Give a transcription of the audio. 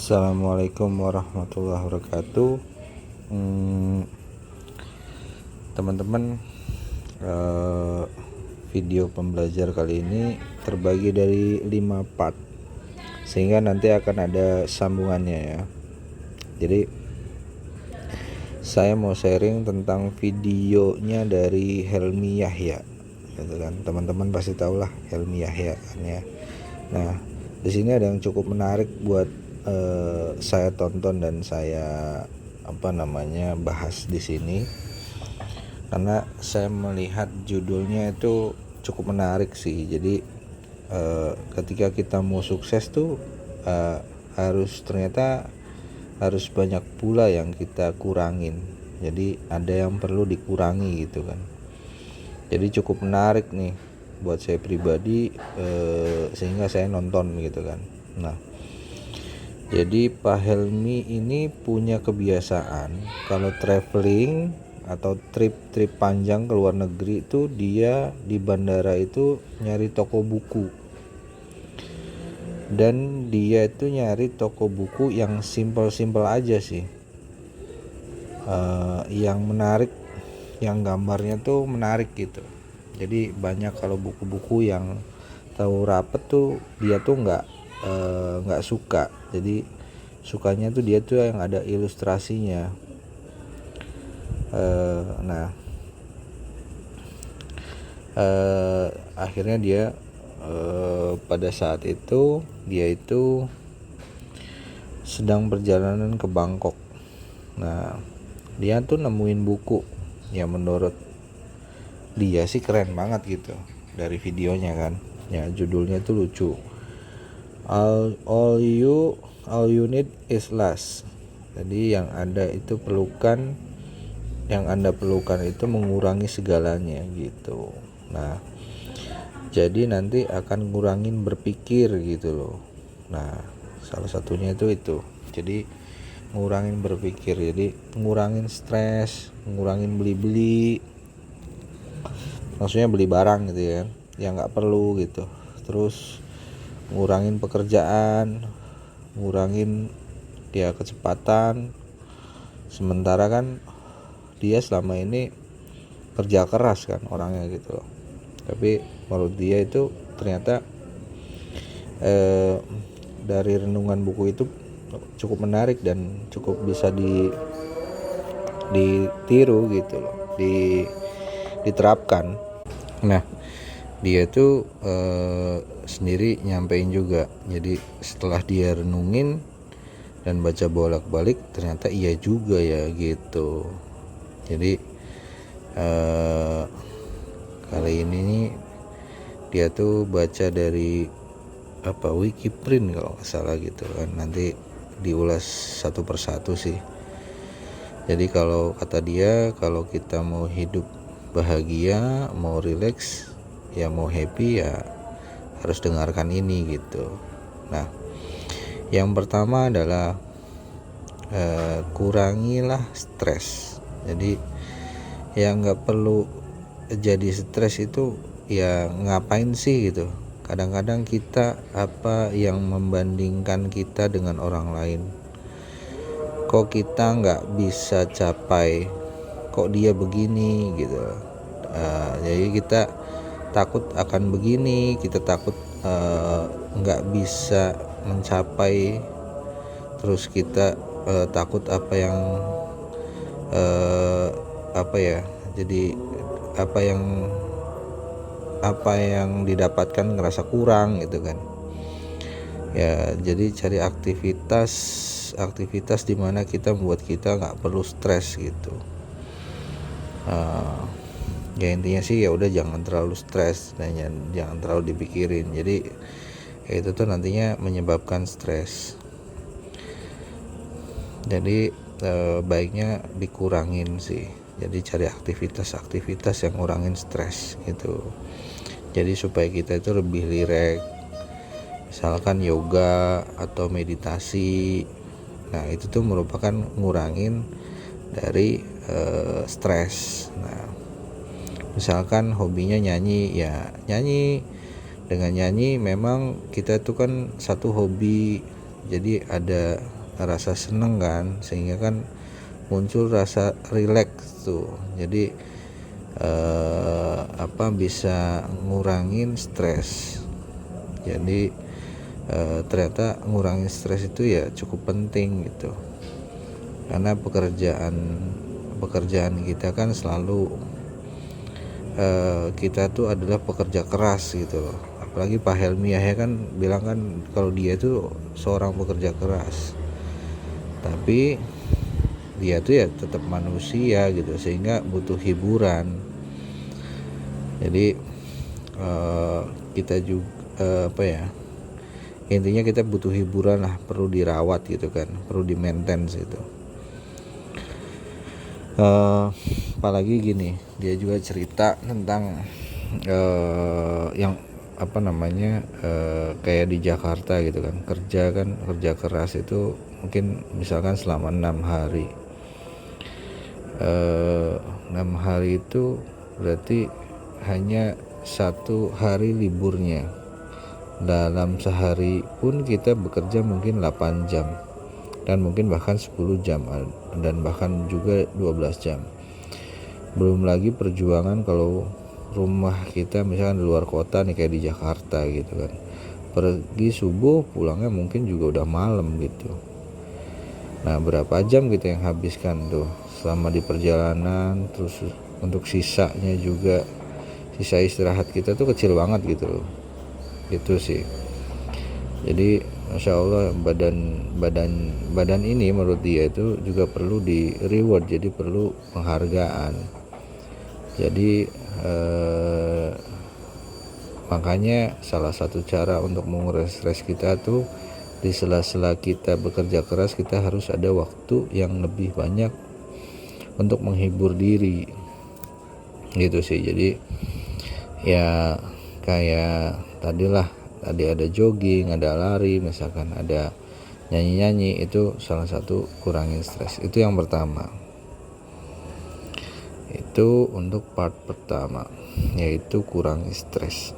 Assalamualaikum warahmatullahi wabarakatuh. Teman-teman, video pembelajar kali ini terbagi dari 5 part, sehingga nanti akan ada sambungannya ya. Jadi saya mau sharing tentang videonya dari Helmi Yahya, gitu kan. Teman-teman pasti tahu lah Helmi Yahya kan ya. Nah, di sini ada yang cukup menarik buat saya tonton dan saya bahas di sini, karena saya melihat judulnya itu cukup menarik sih. Jadi ketika kita mau sukses tuh ternyata harus banyak pula yang kita kurangin. Jadi ada yang perlu dikurangi gitu kan. Jadi cukup menarik nih buat saya pribadi, sehingga saya nonton gitu kan. Nah, jadi Pak Helmi ini punya kebiasaan kalau traveling atau trip panjang ke luar negeri itu dia di bandara itu nyari toko buku. Dan dia itu nyari toko buku yang simple-simple aja sih. Yang menarik, yang gambarnya tuh menarik gitu. Jadi banyak kalau buku-buku yang tahu rapet tuh dia tuh nggak suka. Jadi sukanya tuh dia tuh yang ada ilustrasinya. Akhirnya dia pada saat itu dia itu sedang perjalanan ke Bangkok. Nah, dia tuh nemuin buku yang menurut dia sih keren banget gitu dari videonya kan. Ya, judulnya tuh lucu. All you need is less. Jadi yang Anda perlukan itu mengurangi segalanya gitu. Nah, jadi nanti akan ngurangin berpikir gitu loh. Nah, salah satunya itu. Jadi ngurangin berpikir, jadi ngurangin stres, ngurangin beli-beli. Maksudnya beli barang gitu ya, yang nggak perlu gitu. Terus ngurangin pekerjaan, ngurangin dia kecepatan. Sementara kan dia selama ini kerja keras kan orangnya gitu loh. Tapi menurut dia itu ternyata dari renungan buku itu cukup menarik dan cukup bisa ditiru gitu loh, diterapkan. Nah, dia tuh sendiri nyampein juga. Jadi setelah dia renungin dan baca bolak-balik, ternyata iya juga ya gitu. Jadi kali ini nih dia tuh baca dari Wikiprint kalau nggak salah gitu kan. Nanti diulas satu persatu sih. Jadi kalau kata dia, kalau kita mau hidup bahagia, mau rileks, ya mau happy, ya harus dengarkan ini gitu. Nah, yang pertama adalah kurangilah stres. Jadi yang nggak perlu jadi stres itu ya ngapain sih gitu. Kadang-kadang kita yang membandingkan kita dengan orang lain. Kok kita nggak bisa capai, kok dia begini gitu. Jadi kita takut akan begini, kita takut nggak bisa mencapai, terus kita takut jadi apa yang didapatkan ngerasa kurang gitu kan ya. Jadi cari aktivitas di mana kita membuat kita nggak perlu stres gitu. Ya intinya sih ya udah jangan terlalu stres dan jangan terlalu dipikirin. Jadi itu tuh nantinya menyebabkan stres. Jadi baiknya dikurangin sih. Jadi cari aktivitas yang ngurangin stres gitu. Jadi supaya kita itu lebih rileks. Misalkan yoga atau meditasi. Nah, itu tuh merupakan ngurangin dari stres. Nah, misalkan hobinya nyanyi, ya nyanyi. Dengan nyanyi memang kita itu kan satu hobi jadi ada rasa seneng kan, sehingga kan muncul rasa rileks tuh. Jadi bisa ngurangin stres. Jadi ternyata ngurangin stres itu ya cukup penting gitu, karena pekerjaan kita kan selalu kita tuh adalah pekerja keras gitu loh. Apalagi Pak Helmi ya kan bilang kan kalau dia tuh seorang pekerja keras, tapi dia tuh ya tetap manusia gitu, sehingga butuh hiburan. Jadi kita juga intinya kita butuh hiburan lah, perlu dirawat gitu kan, perlu di maintenance gitu. Apalagi gini, dia juga cerita tentang yang kayak di Jakarta gitu kan, kerja keras itu mungkin misalkan selama 6 hari. 6 hari itu berarti hanya 1 hari liburnya. Dalam sehari pun kita bekerja mungkin 8 jam dan mungkin bahkan 10 jam dan bahkan juga 12 jam. Belum lagi perjuangan kalau rumah kita misalkan di luar kota nih, kayak di Jakarta gitu kan, pergi subuh pulangnya mungkin juga udah malam gitu. Nah, berapa jam kita yang habiskan tuh selama di perjalanan, terus untuk sisanya juga, sisa istirahat kita tuh kecil banget gitu loh. Itu sih. Jadi Masya Allah badan ini menurut dia itu juga perlu di reward, jadi perlu penghargaan. Jadi makanya salah satu cara untuk mengurangi stres kita tuh, di sela-sela kita bekerja keras kita harus ada waktu yang lebih banyak untuk menghibur diri gitu sih. Jadi ya kayak tadi ada jogging, ada lari, misalkan ada nyanyi-nyanyi, itu salah satu kurangin stres. Itu yang pertama. Itu untuk part pertama, yaitu kurangi stres.